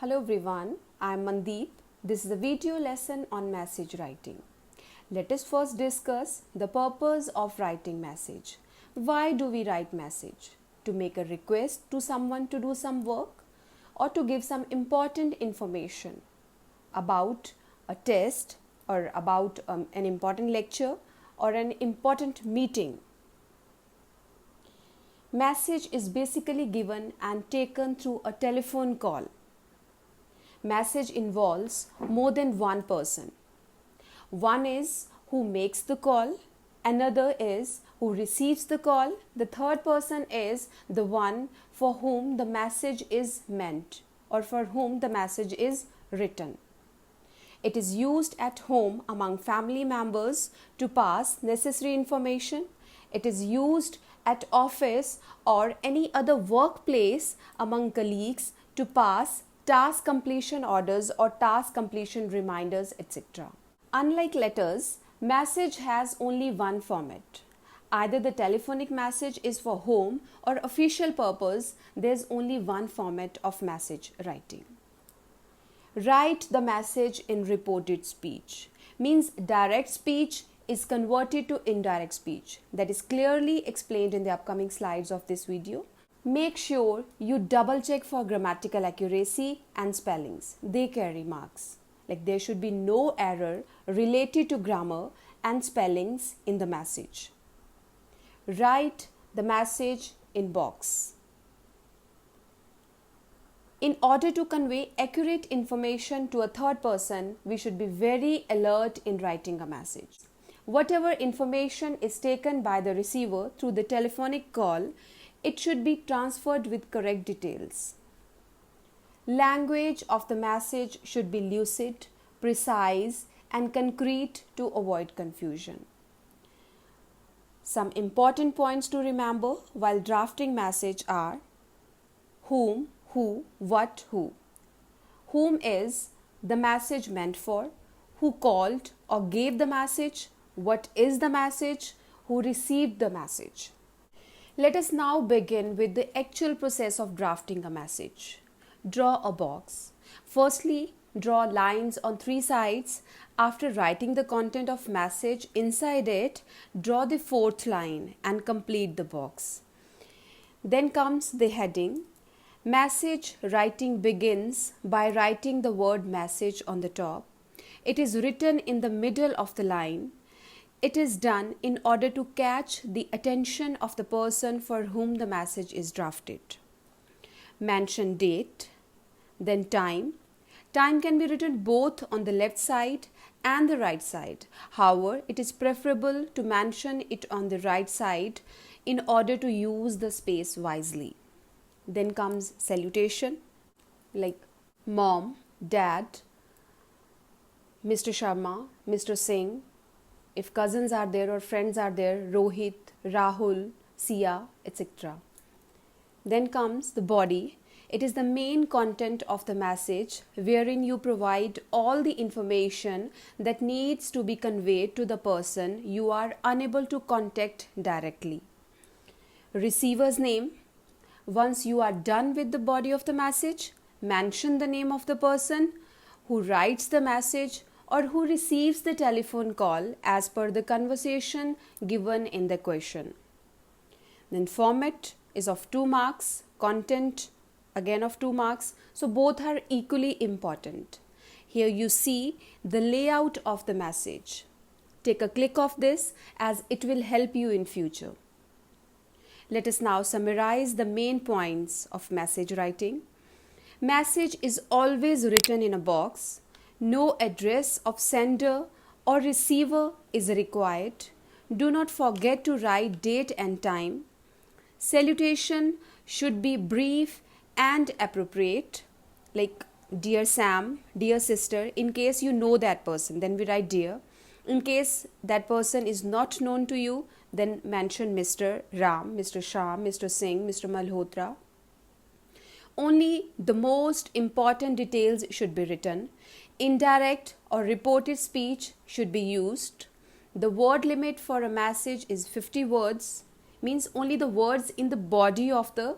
Hello everyone, I am Mandeep. This is a video lesson on message writing. Let us first discuss the purpose of writing message. Why do we write message? To make a request to someone to do some work or to give some important information about a test or about an important lecture or an important meeting. Message is basically given and taken through a telephone call. Message involves more than one person. One is who makes the call, another is who receives the call, the third person is the one for whom the message is meant or for whom the message is written. It is used at home among family members to pass necessary information. It is used at office or any other workplace among colleagues to pass task completion orders or task completion reminders, etc. Unlike letters, message has only one format. Either the telephonic message is for home or official purpose, there's only one format of message writing. Write the message in reported speech. Means direct speech is converted to indirect speech. That is clearly explained in the upcoming slides of this video. Make sure you double check for grammatical accuracy and spellings. They carry marks. Like there should be no error related to grammar and spellings in the message. Write the message in box. In order to convey accurate information to a third person, we should be very alert in writing a message. Whatever information is taken by the receiver through the telephonic call, it should be transferred with correct details. Language of the message should be lucid, precise, and concrete to avoid confusion. Some important points to remember while drafting message are whom, who, what, who. Whom is the message meant for, who called or gave the message, what is the message, who received the message. Let us now begin with the actual process of drafting a message. Draw a box. Firstly, draw lines on three sides. After writing the content of message inside it, draw the fourth line and complete the box. Then comes the heading. Message writing begins by writing the word message on the top. It is written in the middle of the line. It is done in order to catch the attention of the person for whom the message is drafted. Mention date, then time. Time can be written both on the left side and the right side. However, it is preferable to mention it on the right side in order to use the space wisely. Then comes salutation, like mom, dad, Mr. Sharma, Mr. Singh. If cousins are there or friends are there, Rohit, Rahul, Sia, etc. Then comes the body. It is the main content of the message wherein you provide all the information that needs to be conveyed to the person you are unable to contact directly. Receiver's name. Once you are done with the body of the message, mention the name of the person who writes the message or who receives the telephone call as per the conversation given in the question. Then format is of 2 marks, content again of 2 marks, so both are equally important. Here you see the layout of the message. Take a click of this as it will help you in future. Let us now summarize the main points of message writing. Message is always written in a box. No address of sender or receiver is required. Do not forget to write date and time. Salutation should be brief and appropriate, like dear Sam, dear sister. In case you know that person, then we write dear. In case that person is not known to you, then mention Mr. Ram, Mr. Shah, Mr. Singh, Mr. Malhotra. Only the most important details should be written. Indirect or reported speech should be used. The word limit for a message is 50 words. Means only the words in the body of the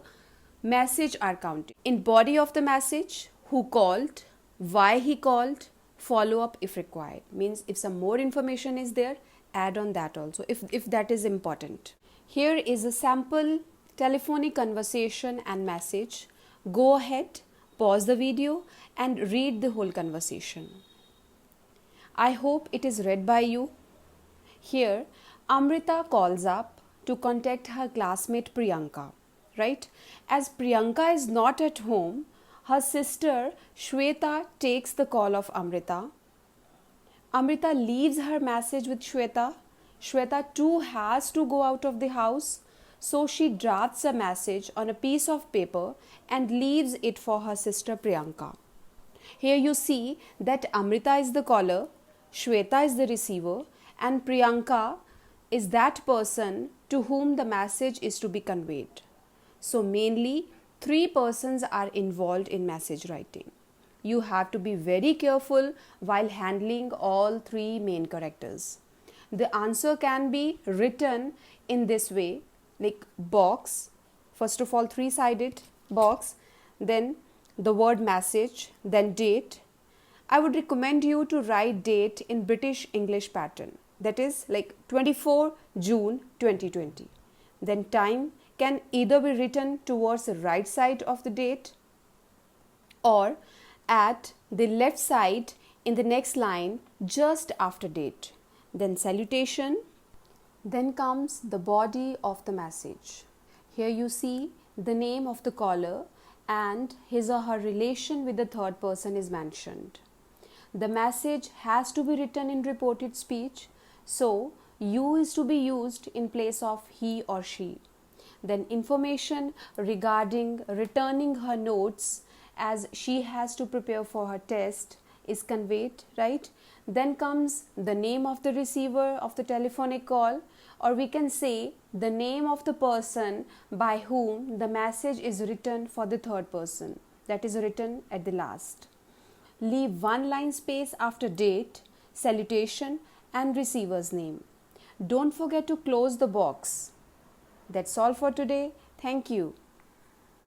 message are counted. In body of the message, who called, why he called, follow up if required. Means if some more information is there, add on that also if that is important. Here is a sample telephonic conversation and message. Go ahead, pause the video and read the whole conversation. I hope it is read by you. Here, Amrita calls up to contact her classmate Priyanka, right? As Priyanka is not at home, her sister Shweta takes the call of Amrita. Amrita leaves her message with Shweta. Shweta too has to go out of the house, so she drafts a message on a piece of paper and leaves it for her sister Priyanka. Here you see that Amrita is the caller, Shweta is the receiver, and Priyanka is that person to whom the message is to be conveyed. So mainly 3 persons are involved in message writing. You have to be very careful while handling all 3 main characters. The answer can be written in this way, like box, first of all 3-sided box, then the word message, then date. I would recommend you to write date in British English pattern, that is like 24 June 2020. Then time can either be written towards the right side of the date or at the left side in the next line just after date. Then salutation. Then comes the body of the message. Here you see the name of the caller and his or her relation with the third person is mentioned. The message has to be written in reported speech, so you is to be used in place of he or she. Then information regarding returning her notes as she has to prepare for her test is conveyed, right? Then comes the name of the receiver of the telephonic call, or we can say the name of the person by whom the message is written for the third person, that is written at the last. Leave 1 line space after date, salutation and receiver's name. Don't forget to close the box. That's all for today. Thank you.